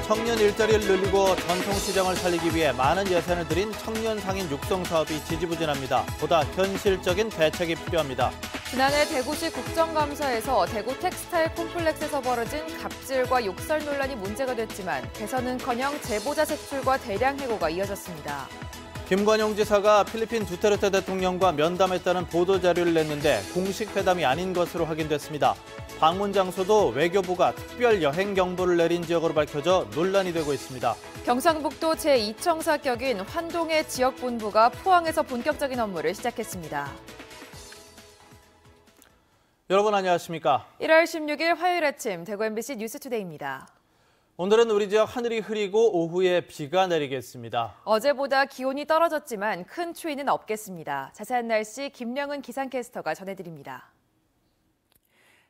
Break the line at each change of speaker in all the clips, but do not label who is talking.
청년 일자리를 늘리고 전통시장을 살리기 위해 많은 예산을 들인 청년 상인 육성 사업이 지지부진합니다. 보다 현실적인 대책이 필요합니다.
지난해 대구시 국정감사에서 대구 텍스타일 콤플렉스에서 벌어진 갑질과 욕설 논란이 문제가 됐지만 개선은커녕 제보자 색출과 대량 해고가 이어졌습니다.
김관영 지사가 필리핀 두테르테 대통령과 면담했다는 보도자료를 냈는데 공식 회담이 아닌 것으로 확인됐습니다. 방문 장소도 외교부가 특별 여행 경보를 내린 지역으로 밝혀져 논란이 되고 있습니다.
경상북도 제2청사 격인 환동의 지역본부가 포항에서 본격적인 업무를 시작했습니다.
여러분 안녕하십니까?
1월 16일 화요일 아침 대구 MBC 뉴스투데이입니다.
오늘은 우리 지역 하늘이 흐리고 오후에 비가 내리겠습니다.
어제보다 기온이 떨어졌지만 큰 추위는 없겠습니다. 자세한 날씨 김령은 기상캐스터가 전해드립니다.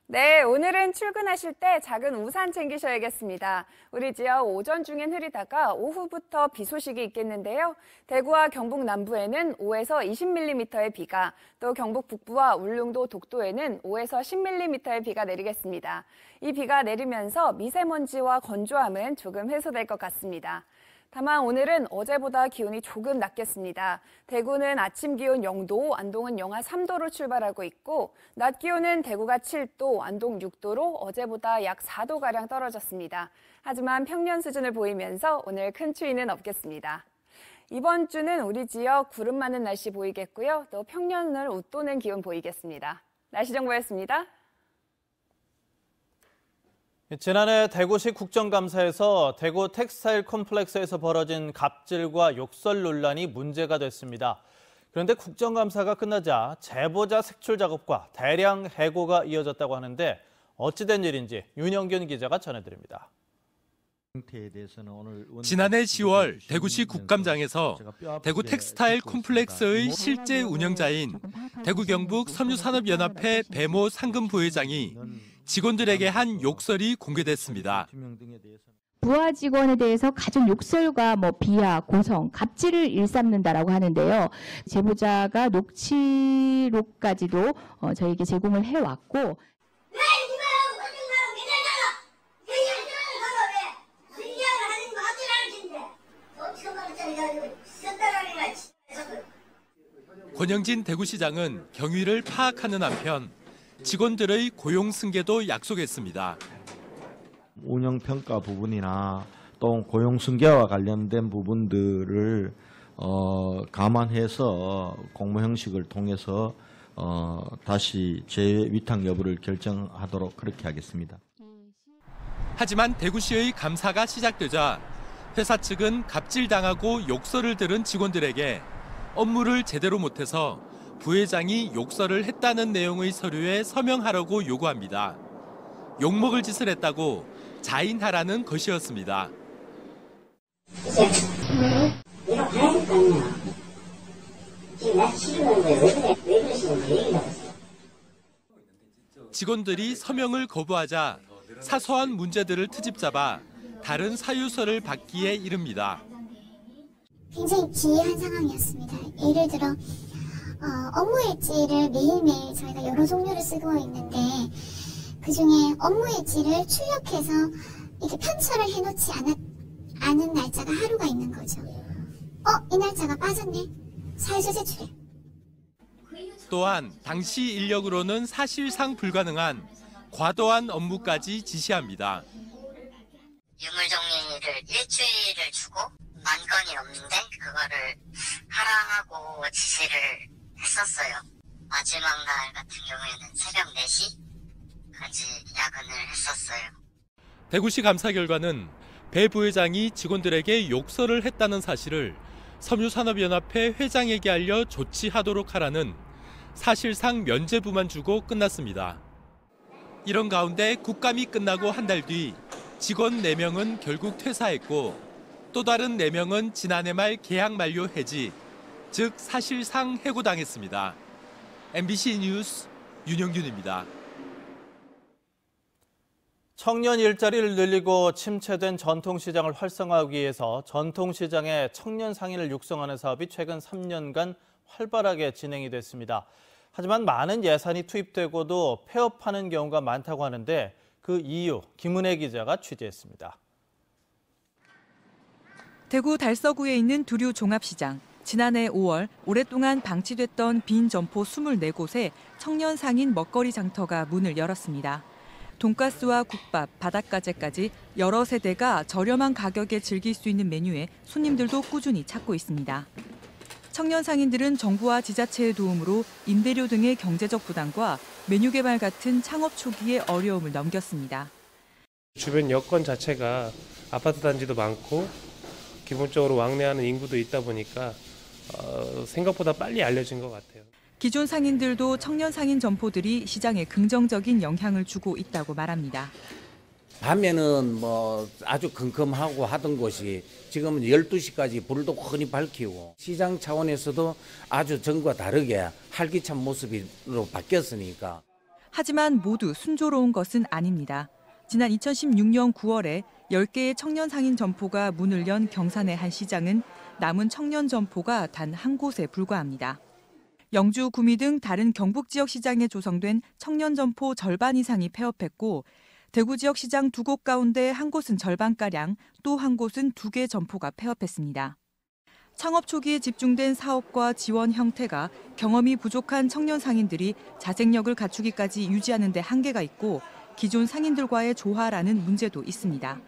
네, 오늘은 출근하실 때 작은 우산 챙기셔야겠습니다. 우리 지역 오전 중엔 흐리다가 오후부터 비 소식이 있겠는데요. 대구와 경북 남부에는 5에서 20mm의 비가, 또 경북 북부와 울릉도 독도에는 5에서 10mm의 비가 내리겠습니다. 이 비가 내리면서 미세먼지와 건조함은 조금 해소될 것 같습니다. 다만 오늘은 어제보다 기온이 조금 낮겠습니다. 대구는 아침 기온 0도, 안동은 영하 3도로 출발하고 있고 낮 기온은 대구가 7도, 안동 6도로 어제보다 약 4도가량 떨어졌습니다. 하지만 평년 수준을 보이면서 오늘 큰 추위는 없겠습니다. 이번 주는 우리 지역 구름 많은 날씨 보이겠고요. 또 평년을 웃도는 기온 보이겠습니다. 날씨 정보였습니다.
지난해 대구시 국정감사에서 대구 텍스타일 콤플렉스에서 벌어진 갑질과 욕설 논란이 문제가 됐습니다. 그런데 국정감사가 끝나자 제보자 색출 작업과 대량 해고가 이어졌다고 하는데 어찌된 일인지 윤영균 기자가 전해드립니다.
지난해 10월 대구시 국감장에서 대구 텍스타일 콤플렉스의 실제 운영자인 대구 경북 섬유산업연합회 배모 상금 부회장이 직원들에게 한 욕설이 공개됐습니다.
부하 직원에 대해서 가진 욕설과 비하, 고성, 갑질을 일삼는다라고 하는데요. 제보자가 녹취록까지도 저희에게 제공을 해왔고
권영진 대구시장은 경위를 파악하는 한편 직원들의 고용 승계도 약속했습니다.
운영평가 부분이나 또 고용 승계와 관련된 부분들을 감안해서 공모 형식을 통해서 다시 재위탁 여부를 결정하도록 그렇게 하겠습니다.
하지만 대구시의 감사가 시작되자 회사 측은 갑질당하고 욕설을 들은 직원들에게 업무를 제대로 못해서 부회장이 욕설을 했다는 내용의 서류에 서명하라고 요구합니다. 욕먹을 짓을 했다고 자인하라는 것이었습니다.
내가 봐야 될 거 아니야. 지금 나 싫은 거에 왜 그러시는지 얘기를 하세요.
직원들이 서명을 거부하자 사소한 문제들을 트집잡아 다른 사유서를 받기에 이릅니다.
굉장히 기이한 상황이었습니다. 예를 들어 업무 일지를 매일매일 저희가 여러 종류를 쓰고 있는데 그중에 업무 일지를 출력해서 이렇게 편철을 해놓지 않은 날짜가 하루가 있는 거죠. 이 날짜가 빠졌네. 사유서 제출해.
또한 당시 인력으로는 사실상 불가능한 과도한 업무까지 지시합니다.
유물 정리를 일주일을 주고 만 건이 넘는데 그거를 하라고 지시를 했었어요. 마지막 날 같은 경우에는 새벽 4시까지 야근을 했었어요.
대구시 감사 결과는 배 부회장이 직원들에게 욕설을 했다는 사실을 섬유산업연합회 회장에게 알려 조치하도록 하라는 사실상 면죄부만 주고 끝났습니다. 이런 가운데 국감이 끝나고 한 달 뒤 직원 4명은 결국 퇴사했고 또 다른 4명은 지난해 말 계약 만료 해지, 즉 사실상 해고당했습니다. MBC 뉴스 윤영균입니다.
청년 일자리를 늘리고 침체된 전통시장을 활성화하기 위해서 전통시장의 청년 상인을 육성하는 사업이 최근 3년간 활발하게 진행이 됐습니다. 하지만 많은 예산이 투입되고도 폐업하는 경우가 많다고 하는데 그 이유 김은혜 기자가 취재했습니다.
대구 달서구에 있는 두류 종합시장. 지난해 5월 오랫동안 방치됐던 빈 점포 24곳에 청년 상인 먹거리 장터가 문을 열었습니다. 돈가스와 국밥, 바닷가재까지 여러 세대가 저렴한 가격에 즐길 수 있는 메뉴에 손님들도 꾸준히 찾고 있습니다. 청년 상인들은 정부와 지자체의 도움으로 임대료 등의 경제적 부담과 메뉴 개발 같은 창업 초기의 어려움을 넘겼습니다.
주변 여건 자체가 아파트 단지도 많고 기본적으로 왕래하는 인구도 있다 보니까 생각보다 빨리 알려진 것 같아요.
기존 상인들도 청년 상인 점포들이 시장에 긍정적인 영향을 주고 있다고 말합니다.
밤에는 아주 컴컴하고 하던 곳이 지금은 12시까지 불도 흔히 밝히고 시장 차원에서도 아주 전과 다르게 활기찬 모습으로 바뀌었으니까.
하지만 모두 순조로운 것은 아닙니다. 지난 2016년 9월에 10개의 청년 상인 점포가 문을 연 경산의 한 시장은 남은 청년 점포가 단 한 곳에 불과합니다. 영주, 구미 등 다른 경북 지역 시장에 조성된 청년 점포 절반 이상이 폐업했고 대구 지역 시장 2곳 가운데 한 곳은 절반가량, 또 한 곳은 2개 점포가 폐업했습니다. 창업 초기에 집중된 사업과 지원 형태가 경험이 부족한 청년 상인들이 자생력을 갖추기까지 유지하는 데 한계가 있고 기존 상인들과의 조화라는 문제도 있습니다.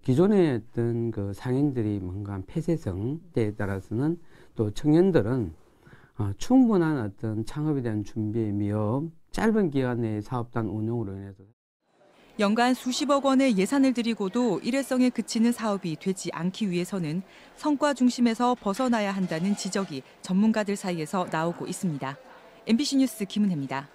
기존의 어떤 그 상인들이 뭔가 폐쇄성에 따라서는 또 청년들은 충분한 어떤 창업에 대한 준비며 짧은 기간 내의 사업단 운영으로 인해서
연간 수십억 원의 예산을 들이고도 일회성에 그치는 사업이 되지 않기 위해서는 성과 중심에서 벗어나야 한다는 지적이 전문가들 사이에서 나오고 있습니다. MBC 뉴스 김은혜입니다.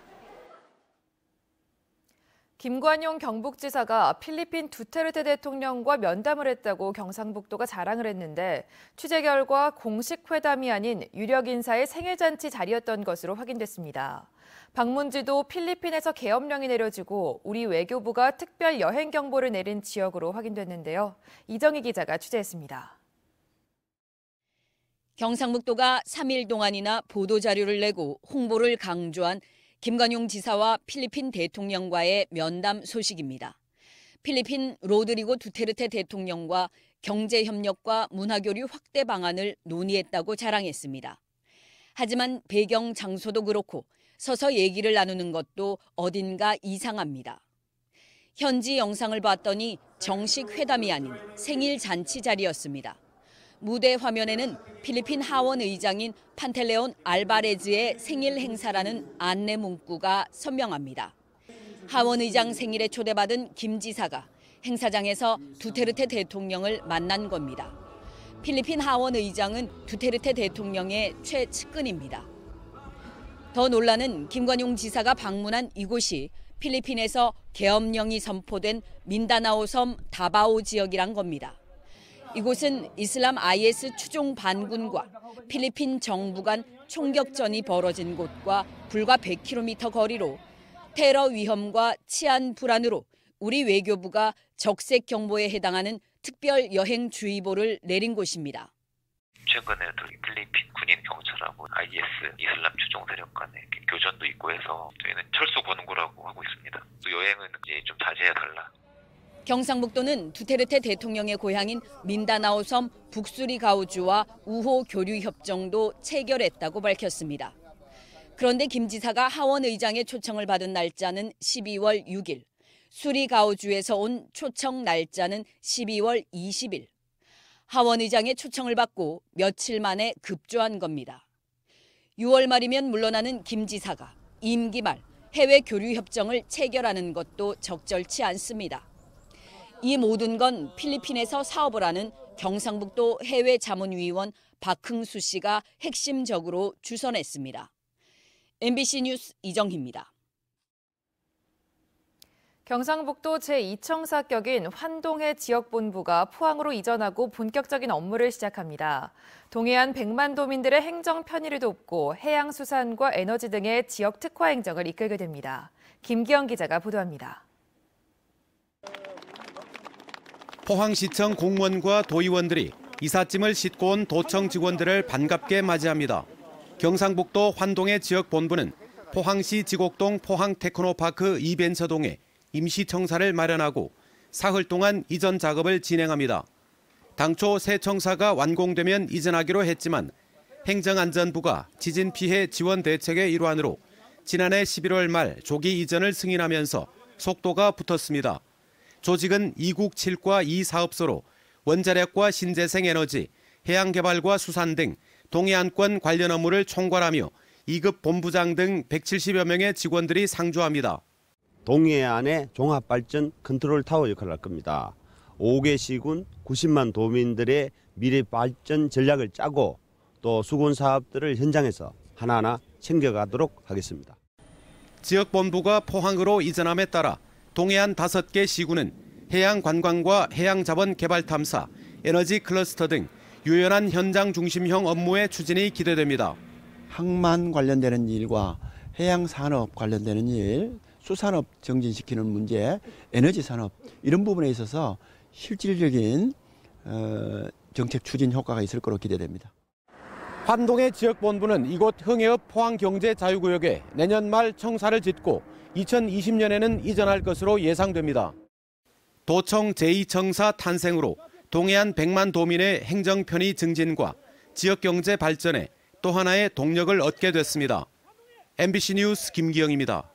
김관용 경북지사가 필리핀 두테르테 대통령과 면담을 했다고 경상북도가 자랑을 했는데 취재 결과 공식 회담이 아닌 유력 인사의 생일잔치 자리였던 것으로 확인됐습니다. 방문지도 필리핀에서 계엄령이 내려지고 우리 외교부가 특별 여행 경보를 내린 지역으로 확인됐는데요. 이정희 기자가 취재했습니다.
경상북도가 3일 동안이나 보도자료를 내고 홍보를 강조한 김관용 지사와 필리핀 대통령과의 면담 소식입니다. 필리핀 로드리고 두테르테 대통령과 경제협력과 문화교류 확대 방안을 논의했다고 자랑했습니다. 하지만 배경 장소도 그렇고 서서 얘기를 나누는 것도 어딘가 이상합니다. 현지 영상을 봤더니 정식 회담이 아닌 생일 잔치 자리였습니다. 무대 화면에는 필리핀 하원 의장인 판텔레온 알바레즈의 생일 행사라는 안내 문구가 선명합니다. 하원 의장 생일에 초대받은 김 지사가 행사장에서 두테르테 대통령을 만난 겁니다. 필리핀 하원 의장은 두테르테 대통령의 최측근입니다. 더 논란은 김관용 지사가 방문한 이곳이 필리핀에서 계엄령이 선포된 민다나오 섬 다바오 지역이란 겁니다. 이곳은 이슬람 IS 추종 반군과 필리핀 정부 간 총격전이 벌어진 곳과 불과 100km 거리로 테러 위험과 치안 불안으로 우리 외교부가 적색 경보에 해당하는 특별 여행 주의보를 내린 곳입니다.
최근에 필리핀 군인 경찰하고 IS 이슬람 추종 세력 간에 교전도 있고 해서 저희는 철수 권고라고 하고 있습니다. 또 여행은 이제 좀 자제해달라.
경상북도는 두테르테 대통령의 고향인 민다나오 섬 북수리가우주와 우호 교류 협정도 체결했다고 밝혔습니다. 그런데 김 지사가 하원 의장의 초청을 받은 날짜는 12월 6일, 수리가우주에서 온 초청 날짜는 12월 20일. 하원 의장의 초청을 받고 며칠 만에 급조한 겁니다. 6월 말이면 물러나는 김 지사가 임기 말 해외 교류 협정을 체결하는 것도 적절치 않습니다. 이 모든 건 필리핀에서 사업을 하는 경상북도 해외자문위원 박흥수 씨가 핵심적으로 주선했습니다. MBC 뉴스 이정희입니다.
경상북도 제2청사격인 환동해 지역본부가 포항으로 이전하고 본격적인 업무를 시작합니다. 동해안 100만 도민들의 행정 편의를 돕고 해양수산과 에너지 등의 지역 특화 행정을 이끌게 됩니다. 김기영 기자가 보도합니다.
포항시청 공무원과 도의원들이 이삿짐을 싣고 온 도청 직원들을 반갑게 맞이합니다. 경상북도 환동해 지역본부는 포항시 지곡동 포항테크노파크 이벤처동에 임시청사를 마련하고 사흘 동안 이전 작업을 진행합니다. 당초 새 청사가 완공되면 이전하기로 했지만 행정안전부가 지진 피해 지원 대책의 일환으로 지난해 11월 말 조기 이전을 승인하면서 속도가 붙었습니다. 조직은 이국 7과 2사업소로 원자력과 신재생에너지, 해양개발과 수산 등 동해안권 관련 업무를 총괄하며 2급 본부장 등 170여 명의 직원들이 상주합니다.
동해안의 종합발전 컨트롤타워 역할을 할 겁니다. 5개 시군 90만 도민들의 미래 발전 전략을 짜고 또 수군 사업들을 현장에서 하나하나 챙겨가도록 하겠습니다.
지역본부가 포항으로 이전함에 따라 동해안 5개 시군은 해양관광과 해양자원 개발 탐사, 에너지 클러스터 등 유연한 현장 중심형 업무의 추진이 기대됩니다.
항만 관련되는 일과 해양산업 관련되는 일, 수산업 정진시키는 문제, 에너지 산업 이런 부분에 있어서 실질적인 정책 추진 효과가 있을 것으로 기대됩니다.
환동의 지역본부는 이곳 흥해읍 포항경제자유구역에 내년 말 청사를 짓고 2020년에는 이전할 것으로 예상됩니다. 도청 제2청사 탄생으로 동해안 100만 도민의 행정 편의 증진과 지역경제 발전에 또 하나의 동력을 얻게 됐습니다. MBC 뉴스 김기영입니다.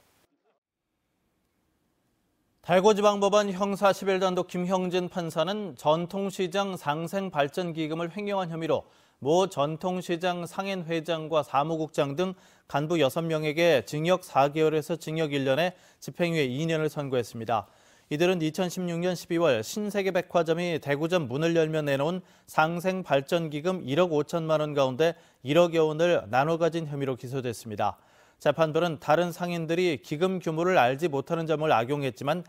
대구지방법원 형사 11단독 김형진 판사는 전통시장 상생발전기금을 횡령한 혐의로 모 전통시장 상인회장과 사무국장 등 간부 6명에게 징역 4개월에서 징역 1년에 집행유예 2년을 선고했습니다. 이들은 2016년 12월 신세계백화점이 대구점 문을 열며 내놓은 상생발전기금 1억 5천만 원 가운데 1억여 원을 나눠 가진 혐의로 기소됐습니다. 재판부는 다른 상인들이 기금 규모를 알지 못하는 점을 악용했지만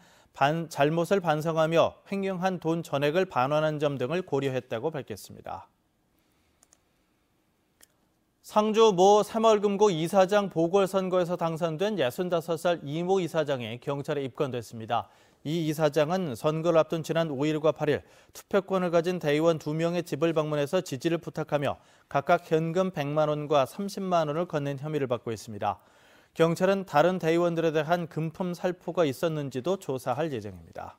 잘못을 반성하며 횡령한 돈 전액을 반환한 점 등을 고려했다고 밝혔습니다. 상주 모 새마을금고 이사장 보궐선거에서 당선된 65살 이모 이사장이 경찰에 입건됐습니다. 이 이사장은 선거를 앞둔 지난 5일과 8일 투표권을 가진 대의원 2명의 집을 방문해서 지지를 부탁하며 각각 현금 100만 원과 30만 원을 건넨 혐의를 받고 있습니다. 경찰은 다른 대의원들에 대한 금품 살포가 있었는지도 조사할 예정입니다.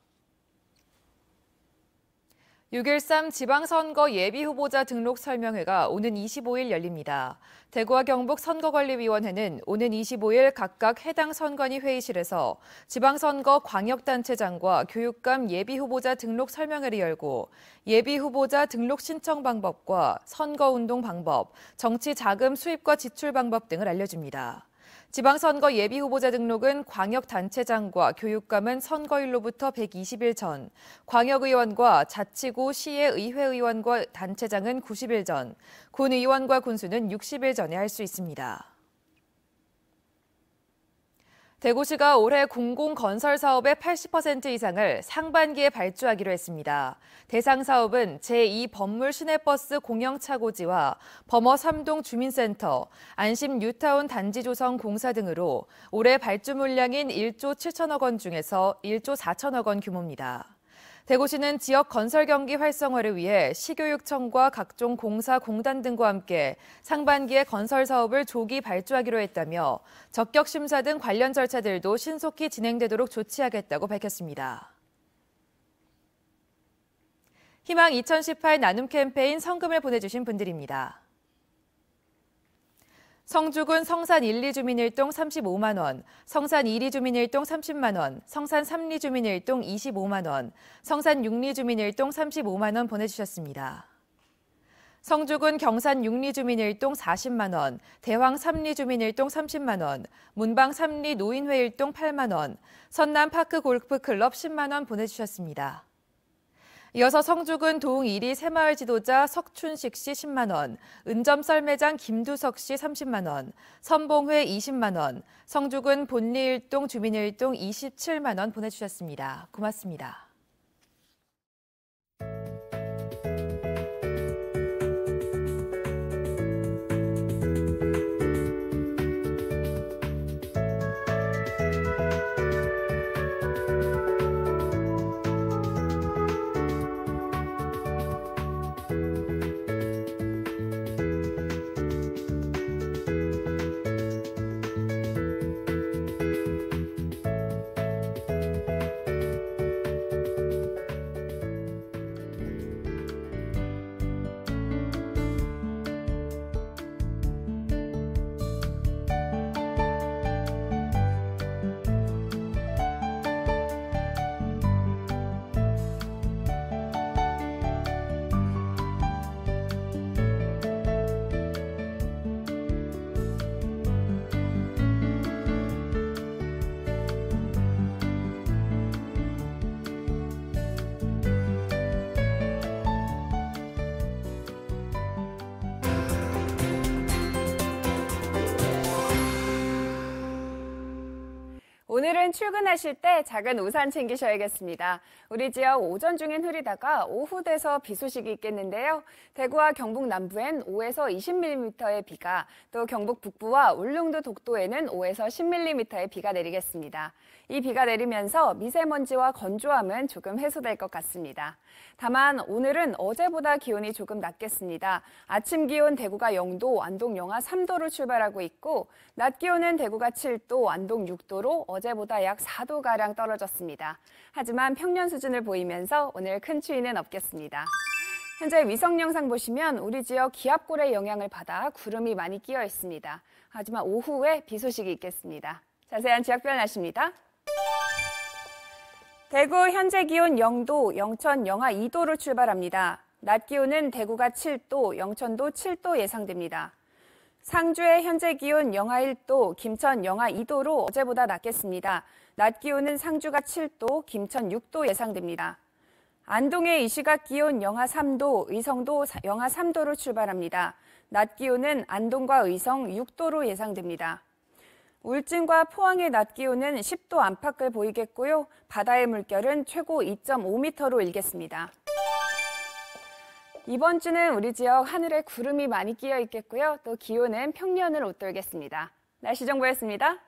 6.13 지방선거 예비후보자 등록 설명회가 오는 25일 열립니다. 대구와 경북 선거관리위원회는 오는 25일 각각 해당 선관위 회의실에서 지방선거 광역단체장과 교육감 예비후보자 등록 설명회를 열고 예비후보자 등록 신청 방법과 선거운동 방법, 정치 자금 수입과 지출 방법 등을 알려줍니다. 지방선거 예비후보자 등록은 광역단체장과 교육감은 선거일로부터 120일 전, 광역의원과 자치구 시의 의회의원과 단체장은 90일 전, 군의원과 군수는 60일 전에 할 수 있습니다. 대구시가 올해 공공건설 사업의 80% 이상을 상반기에 발주하기로 했습니다. 대상 사업은 제2법물 시내버스 공영차고지와 범어 3동 주민센터, 안심 뉴타운 단지 조성 공사 등으로 올해 발주 물량인 1조 7천억 원 중에서 1조 4천억 원 규모입니다. 대구시는 지역 건설 경기 활성화를 위해 시교육청과 각종 공사 공단 등과 함께 상반기에 건설 사업을 조기 발주하기로 했다며 적격 심사 등 관련 절차들도 신속히 진행되도록 조치하겠다고 밝혔습니다. 희망 2018 나눔 캠페인 성금을 보내주신 분들입니다. 성주군 성산 1, 2 주민 1동 35만 원, 성산 2, 2 주민 1동 30만 원, 성산 3, 2 주민 1동 25만 원, 성산 6, 2 주민 1동 35만 원 보내주셨습니다. 성주군 경산 6, 2 주민 1동 40만 원, 대황 3, 2 주민 1동 30만 원, 문방 3, 2 노인회 1동 8만 원, 선남 파크 골프클럽 10만 원 보내주셨습니다. 이어서 성주군 도웅 1위 새마을 지도자 석춘식 씨 10만 원, 은점 썰매장 김두석 씨 30만 원, 선봉회 20만 원, 성주군 본리 1동 주민 1동 27만 원 보내주셨습니다. 고맙습니다.
오늘은 출근하실 때 작은 우산 챙기셔야겠습니다. 우리 지역 오전 중엔 흐리다가 오후 돼서 비 소식이 있겠는데요. 대구와 경북 남부엔 5에서 20mm의 비가, 또 경북 북부와 울릉도 독도에는 5에서 10mm의 비가 내리겠습니다. 이 비가 내리면서 미세먼지와 건조함은 조금 해소될 것 같습니다. 다만 오늘은 어제보다 기온이 조금 낮겠습니다. 아침 기온 대구가 0도, 안동 영하 3도로 출발하고 있고, 낮 기온은 대구가 7도, 안동 6도로 어제보다 약 4도가량 떨어졌습니다. 하지만 평년 수준을 보이면서 오늘 큰 추위는 없겠습니다. 현재 위성 영상 보시면 우리 지역 기압골의 영향을 받아 구름이 많이 끼어 있습니다. 하지만 오후에 비 소식이 있겠습니다. 자세한 지역별 날씨입니다. 대구 현재 기온 0도, 영천 영하 2도로 출발합니다. 낮 기온은 대구가 7도, 영천도 7도 예상됩니다. 상주의 현재 기온 영하 1도, 김천 영하 2도로 어제보다 낮겠습니다. 낮 기온은 상주가 7도, 김천 6도 예상됩니다. 안동의 이 시각 기온 영하 3도, 의성도 영하 3도로 출발합니다. 낮 기온은 안동과 의성 6도로 예상됩니다. 울진과 포항의 낮 기온은 10도 안팎을 보이겠고요. 바다의 물결은 최고 2.5m로 일겠습니다. 이번 주는 우리 지역 하늘에 구름이 많이 끼어 있겠고요. 또 기온은 평년을 웃돌겠습니다. 날씨 정보였습니다.